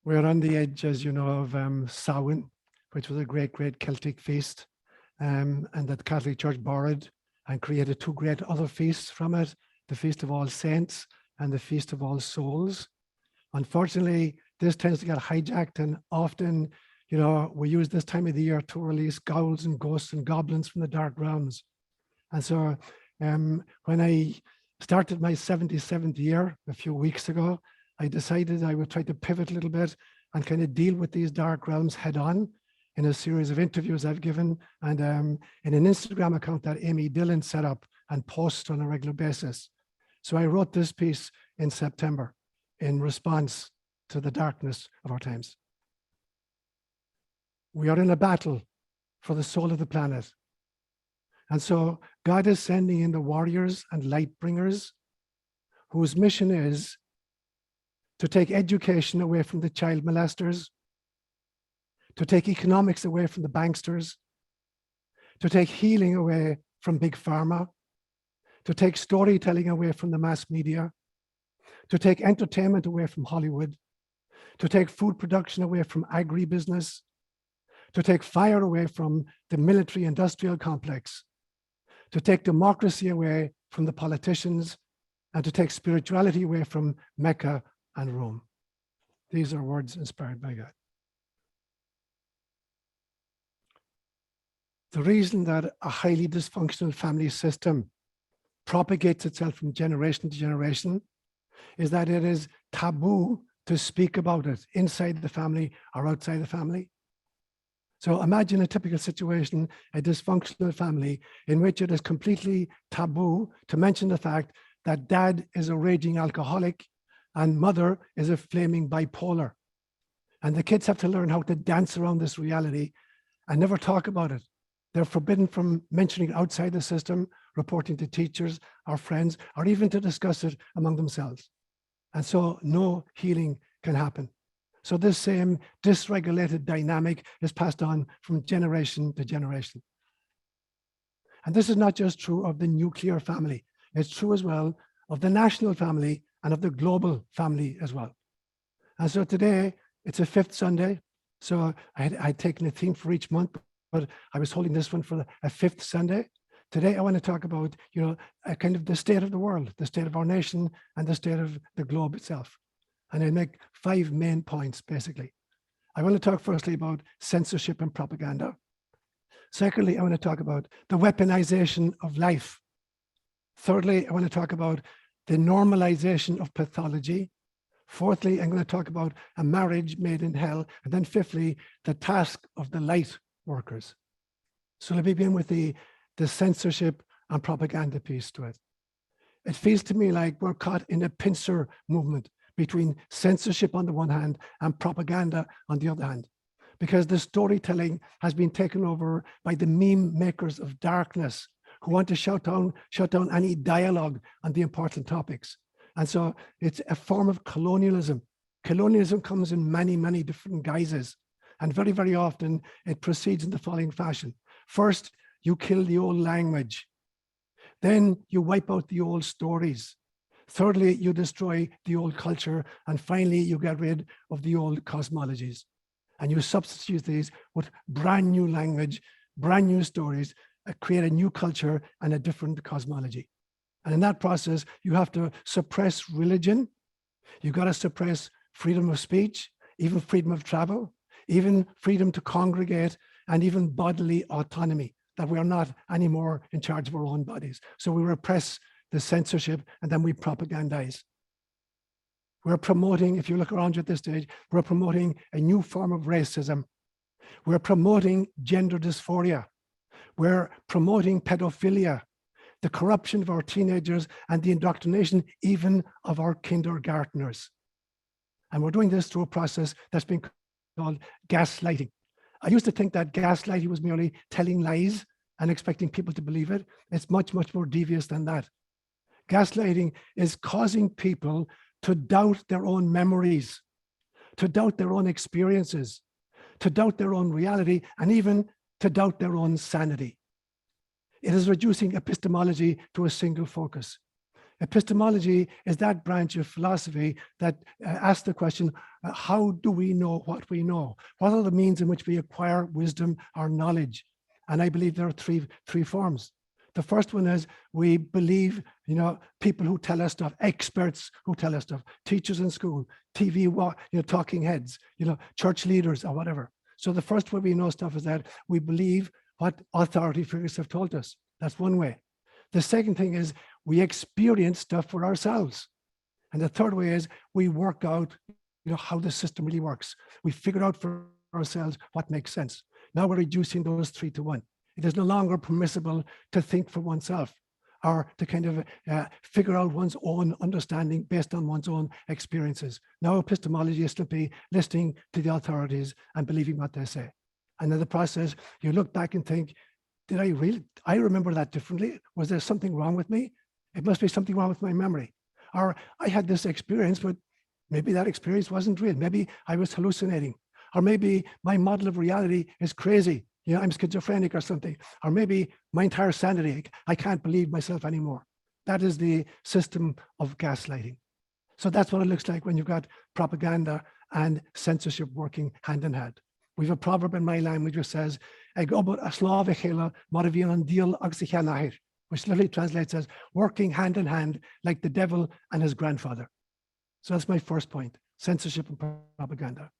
We're on the edge, as you know, of Samhain, which was a great, great Celtic feast, and that the Catholic Church borrowed and created two great other feasts from it, the Feast of All Saints and the Feast of All Souls. Unfortunately, this tends to get hijacked, and often, you know, we use this time of the year to release ghouls and ghosts and goblins from the dark realms. And so when I started my 77th year a few weeks ago, I decided I would try to pivot a little bit and kind of deal with these dark realms head on in a series of interviews I've given, and in an Instagram account that Amy Dillon set up and posts on a regular basis. So I wrote this piece in September in response to the darkness of our times. We are in a battle for the soul of the planet. And so God is sending in the warriors and light bringers whose mission is to take education away from the child molesters, to take economics away from the banksters, to take healing away from big pharma, to take storytelling away from the mass media, to take entertainment away from Hollywood, to take food production away from agribusiness, to take fire away from the military industrial complex, to take democracy away from the politicians, and to take spirituality away from Mecca and Rome. These are words inspired by God. The reason that a highly dysfunctional family system propagates itself from generation to generation is that it is taboo to speak about it inside the family or outside the family. So imagine a typical situation, a dysfunctional family in which it is completely taboo to mention the fact that dad is a raging alcoholic and mother is a flaming bipolar. And the kids have to learn how to dance around this reality and never talk about it. They're forbidden from mentioning it outside the system, reporting to teachers or friends, or even to discuss it among themselves. And so no healing can happen. So this same dysregulated dynamic is passed on from generation to generation. And this is not just true of the nuclear family. It's true as well of the national family and of the global family as well. And so today, it's a fifth Sunday. So I'd taken a theme for each month, but I was holding this one for a fifth Sunday. Today, I want to talk about, you know, a kind of the state of the world, the state of our nation, and the state of the globe itself. And I make 5 main points, basically. I want to talk firstly about censorship and propaganda. Secondly, I want to talk about the weaponization of life. Thirdly, I want to talk about the normalization of pathology. Fourthly, I'm going to talk about a marriage made in hell. And then fifthly, the task of the light workers. So let me begin with the censorship and propaganda piece to it. It feels to me like we're caught in a pincer movement between censorship on the one hand and propaganda on the other hand, because the storytelling has been taken over by the meme makers of darkness who want to shut down any dialogue on the important topics. And so it's a form of colonialism. Colonialism comes in many, many different guises. And very, very often it proceeds in the following fashion. First, you kill the old language. Then you wipe out the old stories. Thirdly, you destroy the old culture. And finally, you get rid of the old cosmologies. And you substitute these with brand new language, brand new stories, create a new culture and a different cosmology. And in that process, you have to suppress religion. You've got to suppress freedom of speech, even freedom of travel, even freedom to congregate, and even bodily autonomy, that we are not anymore in charge of our own bodies. So we repress the censorship and then we propagandize. We're promoting, if you look around you at this stage, we're promoting a new form of racism. We're promoting gender dysphoria. We're promoting pedophilia, the corruption of our teenagers, and the indoctrination even of our kindergartners. And we're doing this through a process that's been called gaslighting. I used to think that gaslighting was merely telling lies and expecting people to believe it. It's much, much more devious than that. Gaslighting is causing people to doubt their own memories, to doubt their own experiences, to doubt their own reality, and even to doubt their own sanity. It is reducing epistemology to a single focus. Epistemology is that branch of philosophy that asks the question, how do we know what we know? What are the means in which we acquire wisdom or knowledge? And I believe there are three forms. The first one is we believe, people who tell us stuff, experts who tell us stuff, teachers in school, TV, talking heads, church leaders or whatever. So the first way we know stuff is that we believe what authority figures have told us. That's one way. The second thing is we experience stuff for ourselves. And the third way is we work out, how the system really works. We figure out for ourselves what makes sense. Now we're reducing those 3 to 1. It is no longer permissible to think for oneself or to kind of figure out one's own understanding based on one's own experiences. Now epistemology is simply listening to the authorities and believing what they say. And in the process, you look back and think, did I remember that differently? Was there something wrong with me? It must be something wrong with my memory. Or I had this experience, but maybe that experience wasn't real. Maybe I was hallucinating. Or maybe my model of reality is crazy. I'm schizophrenic or something. Or maybe my entire sanity, I can't believe myself anymore. That is the system of gaslighting. So that's what it looks like when you've got propaganda and censorship working hand in hand. We have a proverb in my language which says, which literally translates as working hand in hand like the devil and his grandfather. So that's my first point, censorship and propaganda.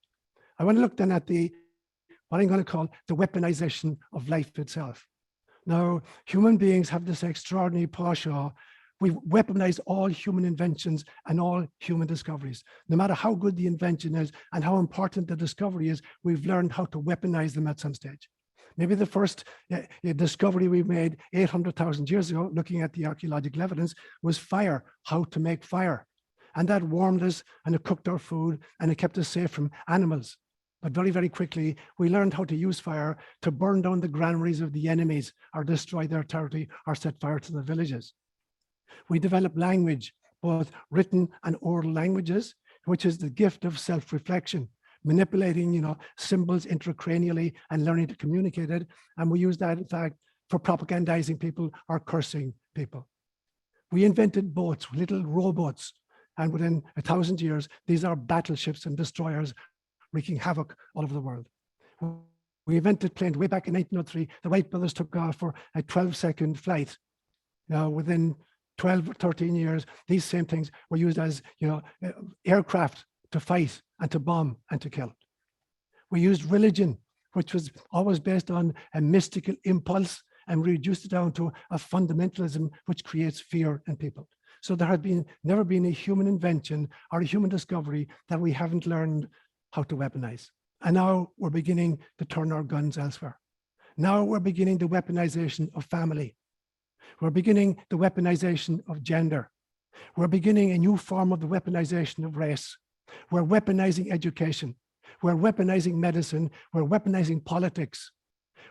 I want to look then at what I'm going to call the weaponization of life itself. Now, human beings have this extraordinary posture. We've weaponized all human inventions and all human discoveries. No matter how good the invention is and how important the discovery is, we've learned how to weaponize them at some stage. Maybe the first discovery we made 800,000 years ago, looking at the archaeological evidence, was fire, how to make fire. And that warmed us and it cooked our food and it kept us safe from animals. But very, very quickly, we learned how to use fire to burn down the granaries of the enemies or destroy their territory or set fire to the villages. We developed language, both written and oral languages, which is the gift of self-reflection, manipulating, symbols intracranially and learning to communicate it. And we use that, in fact, for propagandizing people or cursing people. We invented boats, little rowboats. And within 1,000 years, these are battleships and destroyers wreaking havoc all over the world. We invented planes way back in 1903. The Wright brothers took off for a 12-second flight. Now, within 12 or 13 years, these same things were used as, aircraft to fight and to bomb and to kill. We used religion, which was always based on a mystical impulse, and we reduced it down to a fundamentalism which creates fear in people. So there had never been a human invention or a human discovery that we haven't learned how to weaponize. And now we're beginning to turn our guns elsewhere. Now we're beginning the weaponization of family. We're beginning the weaponization of gender. We're beginning a new form of the weaponization of race. We're weaponizing education. We're weaponizing medicine. We're weaponizing politics.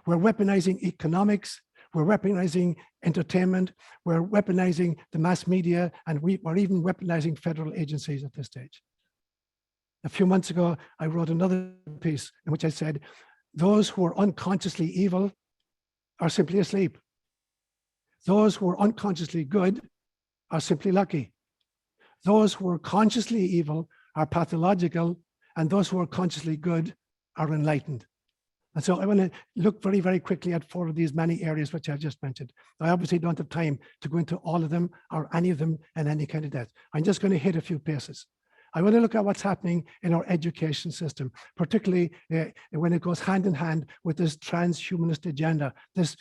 We're weaponizing economics. We're weaponizing entertainment. We're weaponizing the mass media, and we're even weaponizing federal agencies at this stage. A few months ago, I wrote another piece in which I said, those who are unconsciously evil are simply asleep. Those who are unconsciously good are simply lucky. Those who are consciously evil are pathological, and those who are consciously good are enlightened. And so I want to look very, very quickly at 4 of these many areas which I've just mentioned. I obviously don't have time to go into all of them or any of them in any kind of depth. I'm just going to hit a few places. I want to look at what's happening in our education system, particularly when it goes hand in hand with this transhumanist agenda, this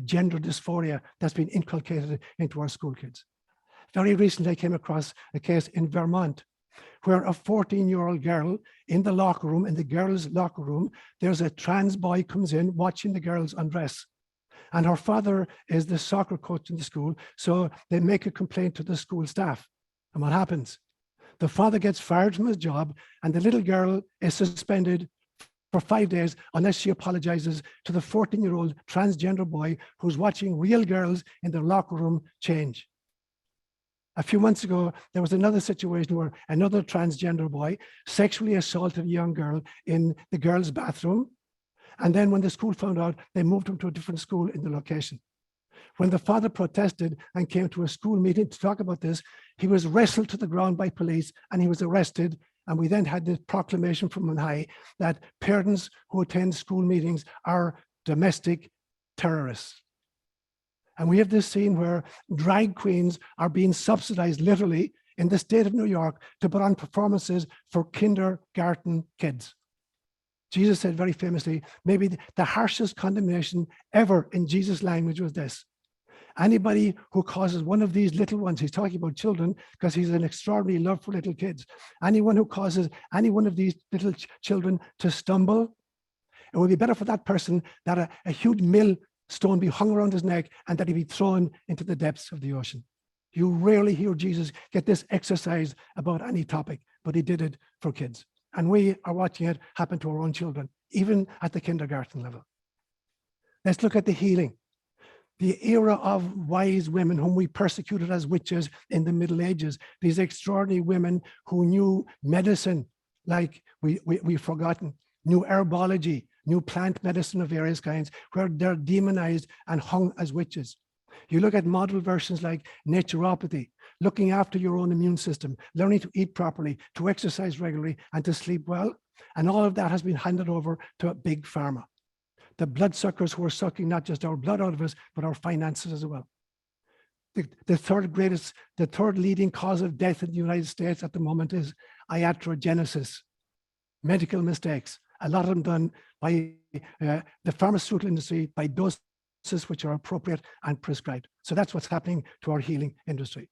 gender dysphoria that's been inculcated into our school kids. Very recently, I came across a case in Vermont where a 14-year-old girl in the locker room, in the girls' locker room, there's a trans boy comes in watching the girls undress. And her father is the soccer coach in the school, so they make a complaint to the school staff. And what happens? The father gets fired from his job, and the little girl is suspended for 5 days unless she apologizes to the 14-year-old transgender boy who's watching real girls in their locker room change. A few months ago, there was another situation where another transgender boy sexually assaulted a young girl in the girls' bathroom. And then when the school found out, they moved him to a different school in the location. When the father protested and came to a school meeting to talk about this, he was wrestled to the ground by police and he was arrested. And we then had this proclamation from on high that parents who attend school meetings are domestic terrorists. And we have this scene where drag queens are being subsidized literally in the state of New York to put on performances for kindergarten kids. Jesus said very famously, maybe the harshest condemnation ever in Jesus' language was this: anybody who causes one of these little ones, he's talking about children because he's an extraordinary love for little kids, anyone who causes any one of these little children to stumble, it would be better for that person that a huge millstone be hung around his neck and that he be thrown into the depths of the ocean. You rarely hear Jesus get this exercise about any topic, but he did it for kids. And we are watching it happen to our own children, even at the kindergarten level. Let's look at the healing. The era of wise women whom we persecuted as witches in the Middle Ages, these extraordinary women who knew medicine like we've forgotten, knew herbology, knew plant medicine of various kinds, where they're demonized and hung as witches. You look at model versions like naturopathy, looking after your own immune system, learning to eat properly, to exercise regularly, and to sleep well. And all of that has been handed over to big pharma. The bloodsuckers who are sucking not just our blood out of us, but our finances as well. The third leading cause of death in the United States at the moment is iatrogenesis, medical mistakes, a lot of them done by the pharmaceutical industry, by doses which are appropriate and prescribed. So that's what's happening to our healing industry.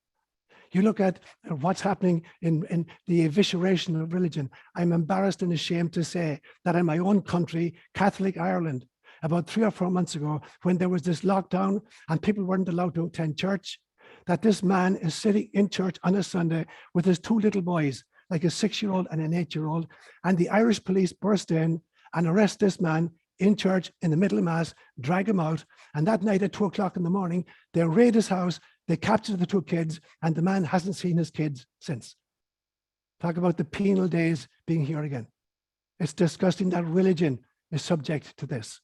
You look at what's happening in the evisceration of religion. I'm embarrassed and ashamed to say that in my own country, Catholic Ireland, about 3 or 4 months ago, when there was this lockdown and people weren't allowed to attend church, that this man is sitting in church on a Sunday with his 2 little boys, like a 6-year-old and an 8-year-old, and the Irish police burst in and arrest this man in church in the middle of Mass, drag him out, and that night at 2 o'clock in the morning, they raid his house, they captured the 2 kids, and the man hasn't seen his kids since. Talk about the penal days being here again. It's disgusting that religion is subject to this.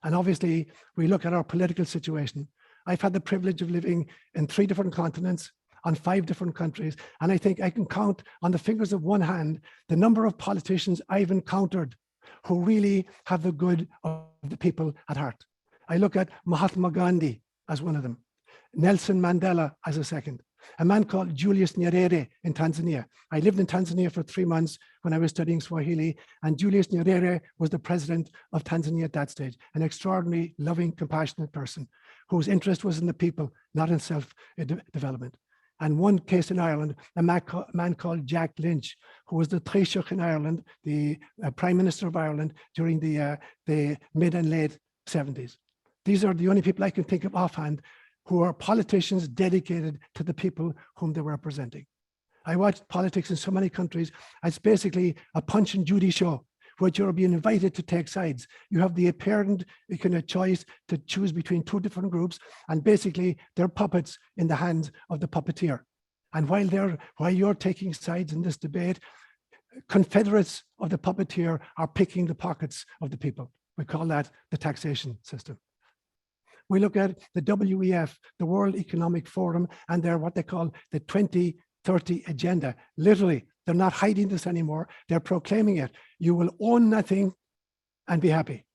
And obviously, we look at our political situation. I've had the privilege of living in 3 different continents, on 5 different countries, and I think I can count on the fingers of one hand the number of politicians I've encountered who really have the good of the people at heart. I look at Mahatma Gandhi as one of them, Nelson Mandela as a second, a man called Julius Nyerere in Tanzania. I lived in Tanzania for 3 months when I was studying Swahili, and Julius Nyerere was the president of Tanzania at that stage, an extraordinary, loving, compassionate person whose interest was in the people, not in self-development. And one case in Ireland, a man called Jack Lynch, who was the Taoiseach in Ireland, the Prime Minister of Ireland during the mid and late 70s. These are the only people I can think of offhand who are politicians dedicated to the people whom they were representing. I watched politics in so many countries. It's basically a Punch and Judy show, where you're being invited to take sides. You have the apparent kind of choice to choose between 2 different groups, and basically they're puppets in the hands of the puppeteer. And while you're taking sides in this debate, confederates of the puppeteer are picking the pockets of the people. We call that the taxation system. We look at the WEF, the World Economic Forum, and they're what they call the 2030 agenda. Literally, they're not hiding this anymore. They're proclaiming it. You will own nothing and be happy.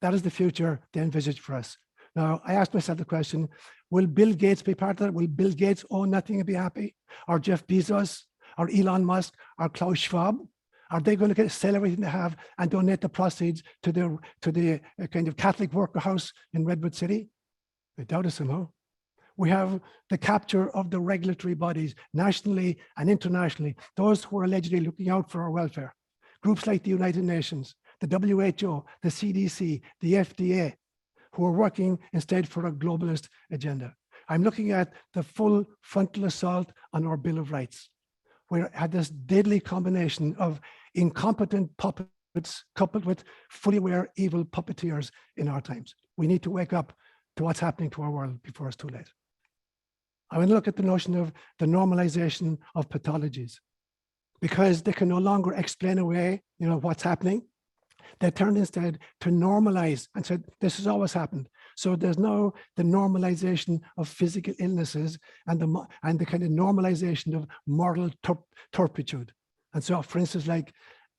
That is the future they envisage for us. Now, I asked myself the question, will Bill Gates be part of that? Will Bill Gates own nothing and be happy? Or Jeff Bezos, or Elon Musk, or Klaus Schwab? Are they going to sell everything they have and donate the proceeds to the kind of Catholic worker house in Redwood City? I doubt it somehow. We have the capture of the regulatory bodies, nationally and internationally, those who are allegedly looking out for our welfare. Groups like the United Nations, the WHO, the CDC, the FDA, who are working instead for a globalist agenda. I'm looking at the full frontal assault on our Bill of Rights. We had this deadly combination of incompetent puppets coupled with fully aware evil puppeteers in our times. We need to wake up to what's happening to our world before it's too late. I want to look at the notion of the normalization of pathologies, because they can no longer explain away, what's happening. They turned instead to normalize and said, this has always happened. So there's now the normalization of physical illnesses and the kind of normalization of moral turpitude. And so, for instance, like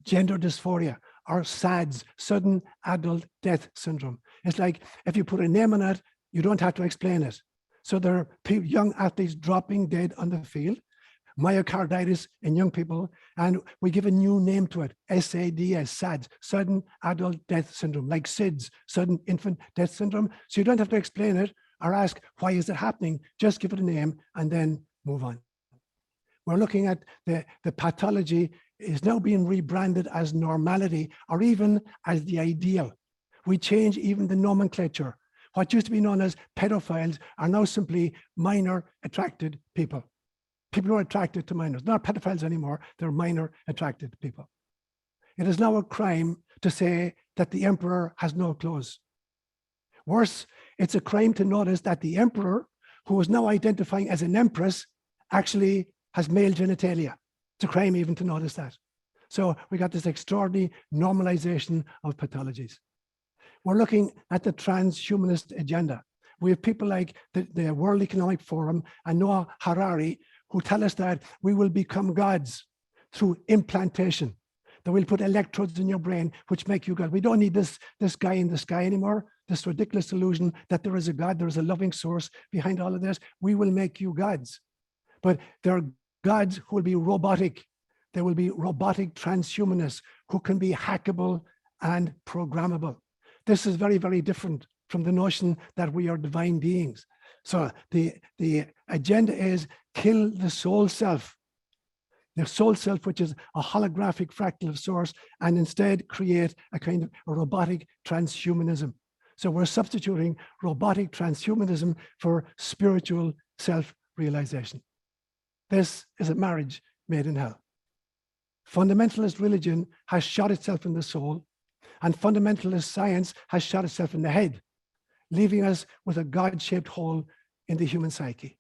gender dysphoria or SADS, sudden adult death syndrome. It's like if you put a name on it, you don't have to explain it. So there are young athletes dropping dead on the field, myocarditis in young people, and we give a new name to it, SADS, SADS, sudden adult death syndrome, like SIDS, sudden infant death syndrome. So you don't have to explain it or ask, why is it happening? Just give it a name and then move on. We're looking at the pathology is now being rebranded as normality or even as the ideal. We change even the nomenclature. What used to be known as pedophiles are now simply minor attracted people. People who are attracted to minors, not pedophiles anymore, they're minor attracted people. It is now a crime to say that the emperor has no clothes. Worse, it's a crime to notice that the emperor, who is now identifying as an empress, actually has male genitalia. It's a crime even to notice that. So we got this extraordinary normalization of pathologies. We're looking at the transhumanist agenda. We have people like the World Economic Forum and Noah Harari, who tell us that we will become gods through implantation, that we'll put electrodes in your brain, which make you God. We don't need this guy in the sky anymore, this ridiculous illusion that there is a God, there is a loving source behind all of this. We will make you gods. But there are gods who will be robotic. There will be robotic transhumanists who can be hackable and programmable. This is very, very different from the notion that we are divine beings. So the agenda is kill the soul self, which is a holographic fractal of source, and instead create a kind of a robotic transhumanism. So we're substituting robotic transhumanism for spiritual self-realization. This is a marriage made in hell. Fundamentalist religion has shot itself in the soul, and fundamentalist science has shot itself in the head, leaving us with a God-shaped hole in the human psyche.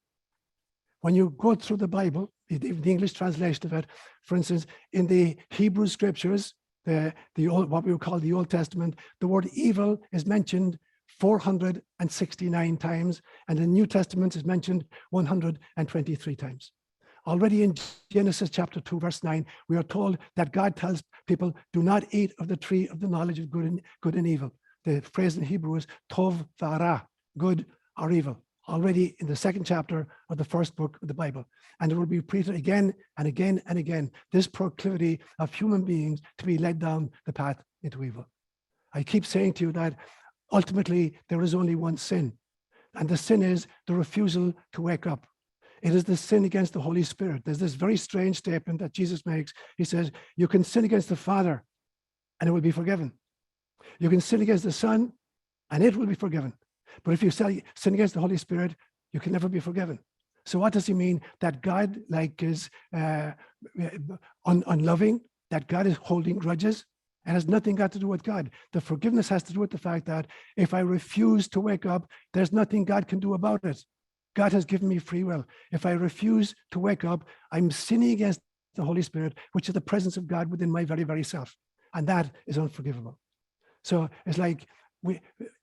When you go through the Bible, the English translation of it, for instance, in the Hebrew scriptures, what we would call the Old Testament, the word evil is mentioned 469 times, and the New Testament is mentioned 123 times. Already in Genesis chapter 2, verse 9, we are told that God tells people, do not eat of the tree of the knowledge of good and evil. The phrase in Hebrew is tov v'ara, good or evil, already in the second chapter of the first book of the Bible. And it will be repeated again and again and again, this proclivity of human beings to be led down the path into evil. I keep saying to you that ultimately there is only one sin, and the sin is the refusal to wake up. It is the sin against the Holy Spirit. There's this very strange statement that Jesus makes. He says, you can sin against the Father and it will be forgiven. You can sin against the Son and it will be forgiven. But if you sin against the Holy Spirit, you can never be forgiven. So what does he mean? That God is unloving, that God is holding grudges? It has nothing got to do with God. The forgiveness has to do with the fact that if I refuse to wake up, there's nothing God can do about it. God has given me free will. If I refuse to wake up, I'm sinning against the Holy Spirit, which is the presence of God within my very, very self. And that is unforgivable. So it's like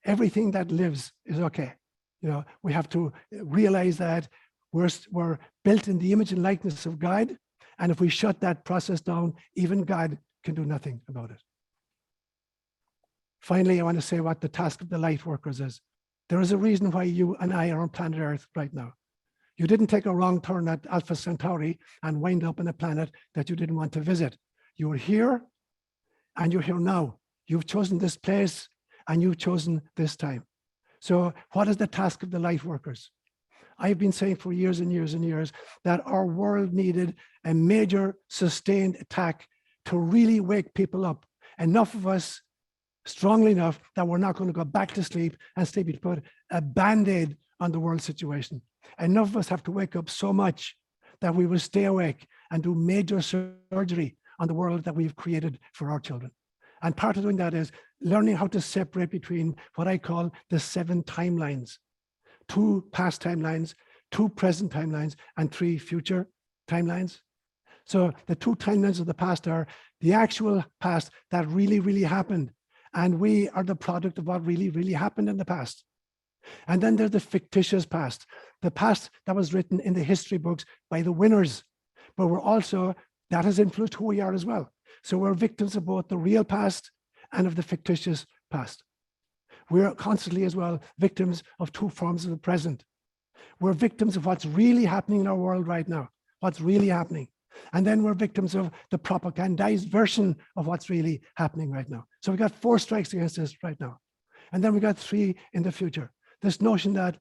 everything that lives is okay. You know, we have to realize that we're built in the image and likeness of God. And if we shut that process down, even God can do nothing about it. Finally, I want to say what the task of the Lightworkers is. There is a reason why you and I are on planet Earth right now. You didn't take a wrong turn at Alpha Centauri and wind up on a planet that you didn't want to visit. You were here and you're here now. You've chosen this place and you've chosen this time. So what is the task of the Lightworkers? I've been saying for years and years and years that our world needed a major sustained attack to really wake people up. Enough of us, strongly enough, that we're not going to go back to sleep and simply put a Band-Aid on the world situation. Enough of us have to wake up so much that we will stay awake and do major surgery on the world that we've created for our children. And part of doing that is learning how to separate between what I call the 7 timelines: 2 past timelines, 2 present timelines, and 3 future timelines. So the 2 timelines of the past are the actual past that really, really happened. And we are the product of what really, really happened in the past. And then there's the fictitious past, the past that was written in the history books by the winners, but we're also, that has influenced who we are as well. So we're victims of both the real past and of the fictitious past. We're constantly as well victims of two forms of the present. We're victims of what's really happening in our world right now, what's really happening. And then we're victims of the propagandized version of what's really happening right now. So we got 4 strikes against us right now. And then we got 3 in the future. This notion that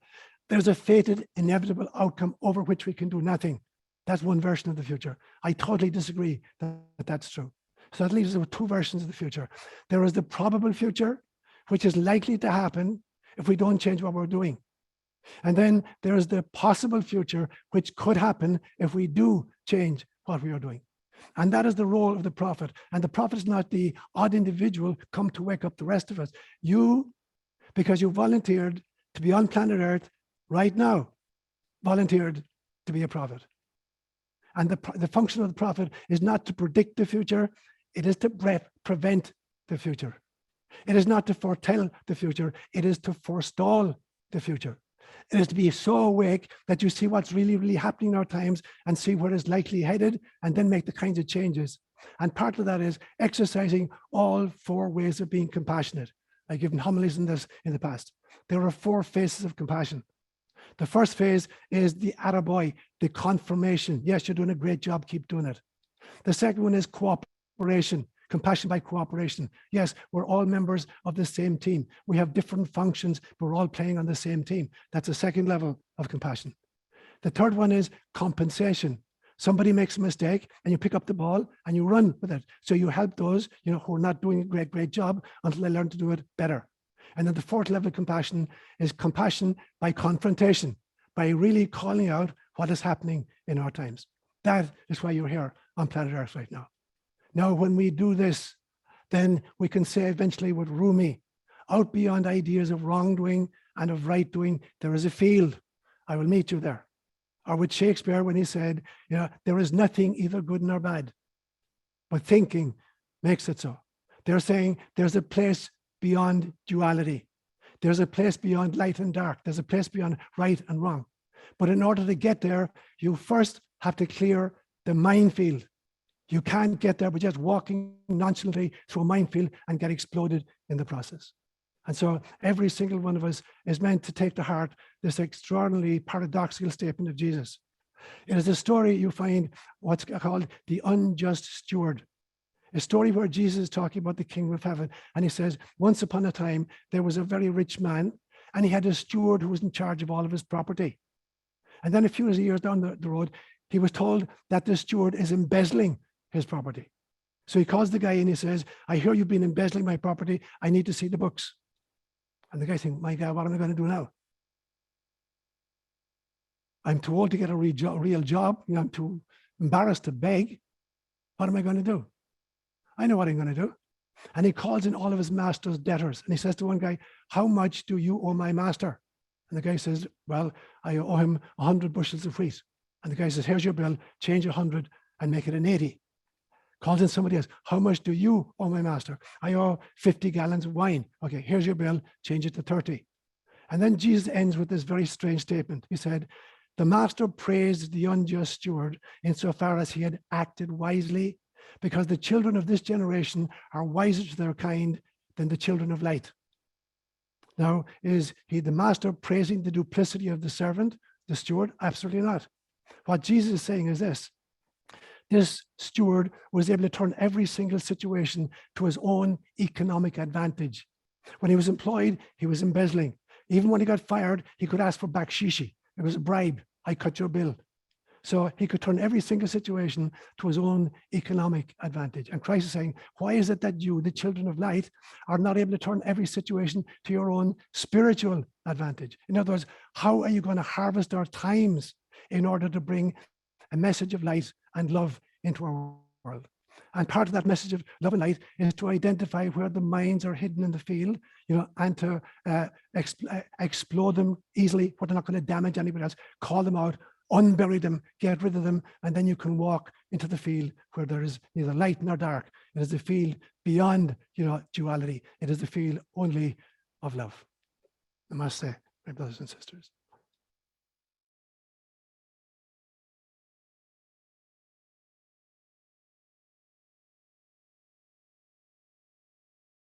there's a fated, inevitable outcome over which we can do nothing. That's one version of the future. I totally disagree that that's true. So that leaves us with 2 versions of the future. There is the probable future, which is likely to happen if we don't change what we're doing. And then there is the possible future, which could happen if we do change what we are doing. And that is the role of the prophet. And the prophet is not the odd individual come to wake up the rest of us. You, because you volunteered to be on planet Earth right now, volunteered to be a prophet. And the function of the prophet is not to predict the future, it is to prevent the future. It is not to foretell the future, it is to forestall the future. It is to be so awake that you see what's really, really happening in our times and see where it's likely headed and then make the kinds of changes. And part of that is exercising all 4 ways of being compassionate. I've given homilies in this in the past. There are 4 phases of compassion. The first phase is the attaboy, the confirmation. Yes, you're doing a great job, keep doing it. The second one is cooperation, compassion by cooperation. Yes, we're all members of the same team. We have different functions, but we're all playing on the same team. That's a second level of compassion. The third one is compensation. Somebody makes a mistake and you pick up the ball and you run with it. So you help those, who are not doing a great job until they learn to do it better. And then the fourth level of compassion is compassion by confrontation, by really calling out what is happening in our times. That is why you're here on planet Earth right now. Now, when we do this, then we can say eventually with Rumi, out beyond ideas of wrongdoing and of right doing, there is a field. I will meet you there. Or with Shakespeare when he said, there is nothing either good nor bad, but thinking makes it so. They're saying there's a place beyond duality. There's a place beyond light and dark. There's a place beyond right and wrong. But in order to get there, you first have to clear the minefield. You can't get there by just walking nonchalantly through a minefield and get exploded in the process. And so every single one of us is meant to take to heart this extraordinarily paradoxical statement of Jesus. It is a story you find what's called the unjust steward. A story where Jesus is talking about the kingdom of heaven. And he says, once upon a time, there was a very rich man and he had a steward who was in charge of all of his property. And then a few years down the road, he was told that the steward is embezzling his property. So he calls the guy and he says, I hear you've been embezzling my property. I need to see the books. And the guy thinks, my God, what am I going to do now? I'm too old to get a real job. I'm too embarrassed to beg. What am I going to do? I know what I'm going to do. And he calls in all of his master's debtors. And he says to one guy, how much do you owe my master? And the guy says, well, I owe him 100 bushels of wheat. And the guy says, here's your bill, change 100 and make it an 80. Calls in somebody else, how much do you owe my master? I owe 50 gallons of wine. Okay, here's your bill, change it to 30. And then Jesus ends with this very strange statement. He said, the master praised the unjust steward insofar as he had acted wisely, because the children of this generation are wiser to their kind than the children of light. Now, is he the master praising the duplicity of the servant, the steward? Absolutely not. What Jesus is saying is this steward was able to turn every single situation to his own economic advantage. When he was employed, he was embezzling. Even when he got fired, he could ask for bakshishi. It was a bribe. I cut your bill. So he could turn every single situation to his own economic advantage. And Christ is saying, why is it that you, the children of light, are not able to turn every situation to your own spiritual advantage? In other words, how are you going to harvest our times in order to bring a message of light and love into our world? And part of that message of love and light is to identify where the mines are hidden in the field, and to explode them easily, where they're not going to damage anybody else, call them out, unbury them, get rid of them, and then you can walk into the field where there is neither light nor dark. It is the field beyond, duality. It is the field only of love. Namaste. my brothers and sisters.